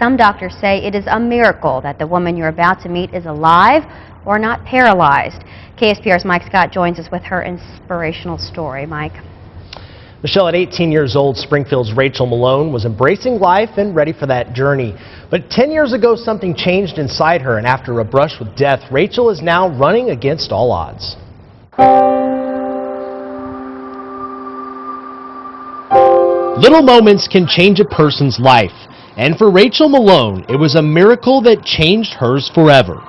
some doctors say it is a miracle that the woman you're about to meet is alive or not paralyzed. KSPR's Mike Scott joins us with her inspirational story. Mike. Michelle, at 18 years old, Springfield's Rachel Malone was embracing life and ready for that journey. But 10 years ago, something changed inside her, and after a brush with death, Rachel is now running against all odds. Little moments can change a person's life, and for Rachel Malone, it was a miracle that changed hers forever.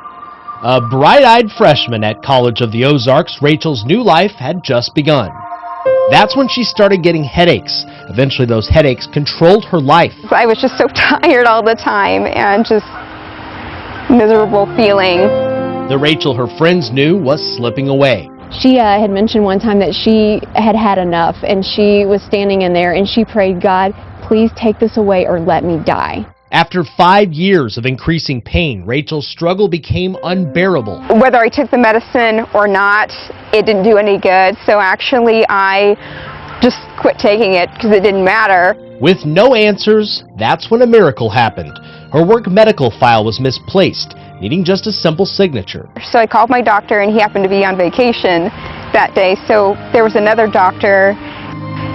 A bright-eyed freshman at College of the Ozarks, Rachel's new life had just begun. That's when she started getting headaches. Eventually, those headaches controlled her life. I was just so tired all the time and just miserable feeling. The Rachel her friends knew was slipping away. She had mentioned one time that she had had enough, and she was standing in there and she prayed, God, please take this away or let me die. After 5 years of increasing pain, Rachel's struggle became unbearable. Whether I took the medicine or not, it didn't do any good. So actually, I just quit taking it because it didn't matter. With no answers, that's when a miracle happened. Her work medical file was misplaced, needing just a simple signature. So I called my doctor, and he happened to be on vacation that day. So there was another doctor.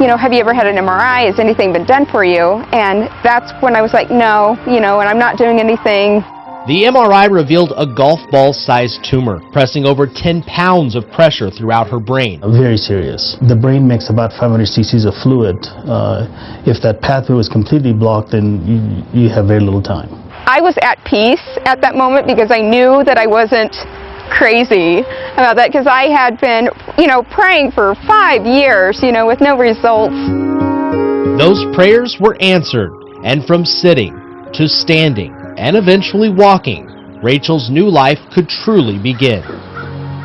You know, have you ever had an MRI? Has anything been done for you? And that's when I was like, no, and I'm not doing anything. The MRI revealed a golf ball-sized tumor, pressing over 10 pounds of pressure throughout her brain. Very serious. The brain makes about 500 cc's of fluid. If that pathway was completely blocked, then you have very little time. I was at peace at that moment because I knew that I wasn't crazy about that, because I had been, praying for 5 years, with no results. Those prayers were answered, and from sitting to standing and eventually walking, Rachel's new life could truly begin.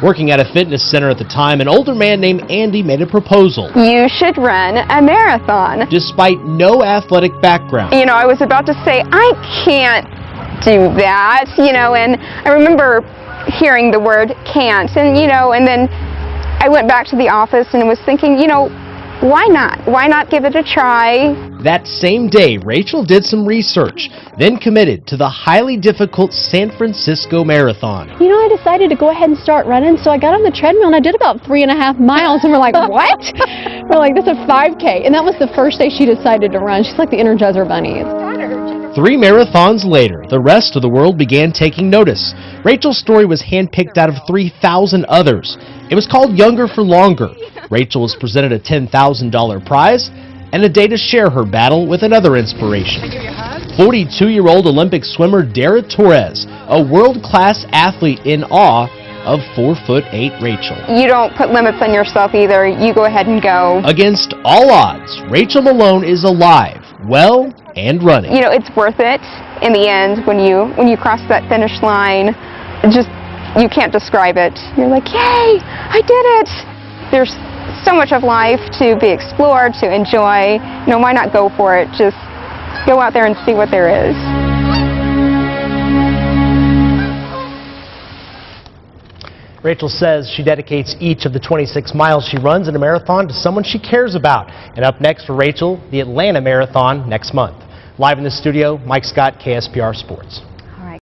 Working at a fitness center at the time, an older man named Andy made a proposal. You should run a marathon. Despite no athletic background. I was about to say, I can't do that, and I remember hearing the word can't, and then I went back to the office and was thinking, why not? Why not give it a try? That same day, Rachel did some research, then committed to the highly difficult San Francisco Marathon. I decided to go ahead and start running, so I got on the treadmill and I did about 3.5 miles, and we're like, what? We're like, that's a 5K, and that was the first day she decided to run. She's like the Energizer Bunny. 3 marathons later, the rest of the world began taking notice. Rachel's story was handpicked out of 3,000 others. It was called Younger for Longer. Rachel was presented a $10,000 prize and a day to share her battle with another inspiration. 42-year-old Olympic swimmer Dara Torres, a world-class athlete in awe of 4'8" Rachel. You don't put limits on yourself either. You go ahead and go. Against all odds, Rachel Malone is alive, well, and running. It's worth it in the end when you cross that finish line. You can't describe it. You're like, yay, I did it. There's so much of life to be explored, to enjoy. Why not go for it? Just go out there and see what there is. Rachel says she dedicates each of the 26 miles she runs in a marathon to someone she cares about. And up next for Rachel, the Atlanta Marathon next month. Live in the studio, Mike Scott, KSPR Sports.